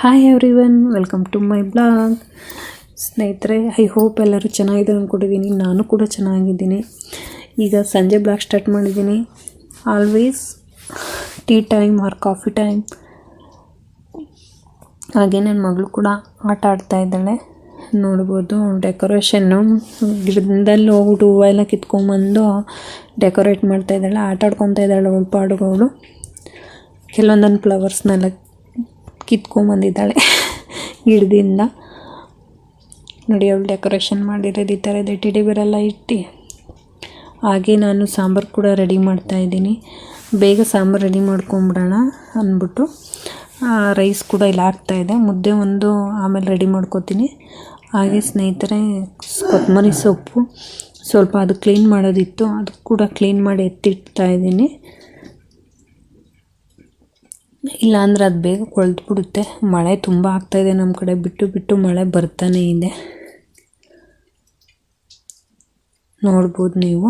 Hi everyone, welcome to my blog. ಸ್ನೇಹಿತರೆ, I hope ಎಲ್ಲರೂ ಚೆನ್ನಾಗಿದೆ ಅಂದ್ಕೊಂಡಿದ್ದೀನಿ. ನಾನು ಕೂಡ ಚೆನ್ನಾಗಿದ್ದೀನಿ. ಈಗ ಸಂಜೆ ಬ್ಲಾಗ್ ಸ್ಟಾರ್ಟ್ ಮಾಡಿದ್ದೀನಿ. Always tea time or coffee time. ಹಾಗೆ ನನ್ನ ಮಗಳು ಕೂಡ ಆಟ ಆಡ್ತಾ ಇದ್ದಾಳೆ. ನೋಡ್ಬೋದು ಡೆಕೋರೇಷನ್ನು ಗಿಡದಲ್ಲಿ ಹೋಗ್ಬಿಟ್ಟು ಹೂವೆಲ್ಲ ಕಿತ್ಕೊಂಡ್ಬಂದು ಡೆಕೋರೇಟ್ ಮಾಡ್ತಾ ಇದ್ದಾಳೆ. ಆಟ ಆಡ್ಕೊತಾ ಇದ್ದಾಳೆ ಅವಳು ಪಾಡುಗಳು. ಕೆಲವೊಂದೊಂದು ಫ್ಲವರ್ಸ್ನೆಲ್ಲ ಕಿತ್ಕೊಂಡ್ಬಂದಿದ್ದಾಳೆ ಗಿಡದಿಂದ. ನೋಡಿ, ಅವಳು ಡೆಕೋರೇಷನ್ ಮಾಡಿರೋದು ಈ ಥರದ ಟೆಡಿ ಬೇರೆಲ್ಲ ಇಟ್ಟು. ಹಾಗೆ ನಾನು ಸಾಂಬಾರು ಕೂಡ ರೆಡಿ ಮಾಡ್ತಾಯಿದ್ದೀನಿ. ಬೇಗ ಸಾಂಬಾರು ರೆಡಿ ಮಾಡ್ಕೊಂಬಿಡೋಣ ಅಂದ್ಬಿಟ್ಟು ರೈಸ್ ಕೂಡ ಇಲ್ಲಿ ಆಗ್ತಾಯಿದೆ. ಮುದ್ದೆ ಒಂದು ಆಮೇಲೆ ರೆಡಿ ಮಾಡ್ಕೋತೀನಿ. ಹಾಗೆ ಸ್ನೇಹಿತರೆ, ಕೊತ್ತಂಬರಿ ಸೊಪ್ಪು ಸ್ವಲ್ಪ ಅದು ಕ್ಲೀನ್ ಮಾಡೋದಿತ್ತು, ಅದು ಕೂಡ ಕ್ಲೀನ್ ಮಾಡಿ ಎತ್ತಿಡ್ತಾಯಿದ್ದೀನಿ. ಇಲ್ಲಾಂದ್ರೆ ಅದು ಬೇಗ ಕೊಳೆತ್ಬಿಡುತ್ತೆ. ಮಳೆ ತುಂಬ ಆಗ್ತಾಯಿದೆ ನಮ್ಮ ಕಡೆ, ಬಿಟ್ಟು ಬಿಟ್ಟು ಮಳೆ ಬರ್ತಾನೇ ಇದೆ. ನೋಡ್ಬೋದು ನೀವು.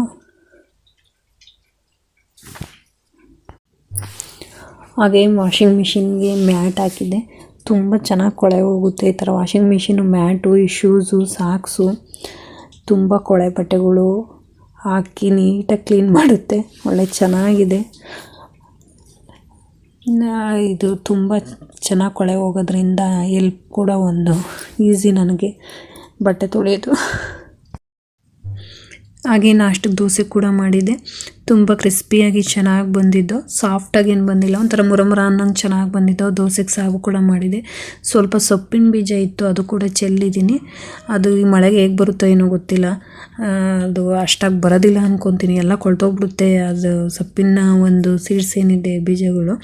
ಹಾಗೆ ವಾಷಿಂಗ್ ಮಿಷಿನ್ಗೆ ಮ್ಯಾಟ್ ಹಾಕಿದೆ. ತುಂಬ ಚೆನ್ನಾಗಿ ಕೊಳೆ ಹೋಗುತ್ತೆ ಈ ಥರ ವಾಷಿಂಗ್ ಮಿಷಿನು, ಮ್ಯಾಟು, ಈ ಶೂಸು, ಸಾಕ್ಸು, ತುಂಬ ಕೊಳೆ ಬಟ್ಟೆಗಳು ಹಾಕಿ ನೀಟಾಗಿ ಕ್ಲೀನ್ ಮಾಡುತ್ತೆ. ಒಳ್ಳೆ ಚೆನ್ನಾಗಿದೆ. ಇದು ತುಂಬ ಚೆನ್ನಾಗಿ ಕೊಳೆ ಹೋಗೋದ್ರಿಂದ ಎಲ್ಪ್ ಕೂಡ ಒಂದು ಈಸಿ ನನಗೆ ಬಟ್ಟೆ ತೊಳೆಯೋದು. ಹಾಗೆ ನಾಷ್ಟಕ್ಕೆ ದೋಸೆ ಕೂಡ ಮಾಡಿದೆ. ತುಂಬ ಕ್ರಿಸ್ಪಿಯಾಗಿ ಚೆನ್ನಾಗಿ ಬಂದಿದ್ದು, ಸಾಫ್ಟಾಗಿ ಏನು ಬಂದಿಲ್ಲ, ಒಂಥರ ಮುರಮುರ ಅನ್ನಂಗೆ ಚೆನ್ನಾಗಿ ಬಂದಿದ್ದು. ದೋಸೆಗೆ ಸಾಗು ಕೂಡ ಮಾಡಿದೆ. ಸ್ವಲ್ಪ ಸೊಪ್ಪಿನ ಬೀಜ ಇತ್ತು, ಅದು ಕೂಡ ಚೆಲ್ಲಿದ್ದೀನಿ. ಅದು ಈ ಮಳೆಗೆ ಹೇಗೆ ಬರುತ್ತೋ ಏನೋ ಗೊತ್ತಿಲ್ಲ, ಅದು ಅಷ್ಟಾಗಿ ಬರೋದಿಲ್ಲ ಅಂದ್ಕೊತೀನಿ. ಎಲ್ಲ ಕೊಳ್ತೋಗ್ಬಿಡುತ್ತೆ ಅದು ಸೊಪ್ಪಿನ ಒಂದು ಸೀಡ್ಸ್ ಏನಿದೆ ಬೀಜಗಳು.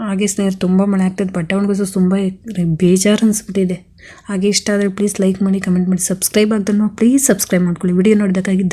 ಹಾಗೆ ಸ್ನೇಹಿತರೆ, ತುಂಬ ಮಳೆ ಆಗ್ತದೆ, ಬಟ್ಟೆ ಒಣಗಿಸೋ ತುಂಬ ಬೇಜಾರು ಅನಿಸ್ಬಿಟ್ಟಿದೆ. ಹಾಗೆ ಇಷ್ಟ ಆದರೆ ಪ್ಲೀಸ್ ಲೈಕ್ ಮಾಡಿ, ಕಮೆಂಟ್ ಮಾಡಿ, ಸಬ್ಸ್ಕ್ರೈಬ್ ಆಗ್ದನ್ನು ಪ್ಲೀಸ್ ಸಬ್ಸ್ಕ್ರೈಬ್ ಮಾಡ್ಕೊಳ್ಳಿ. ವಿಡಿಯೋ ನೋಡಿದ್ದಕ್ಕಾಗಿ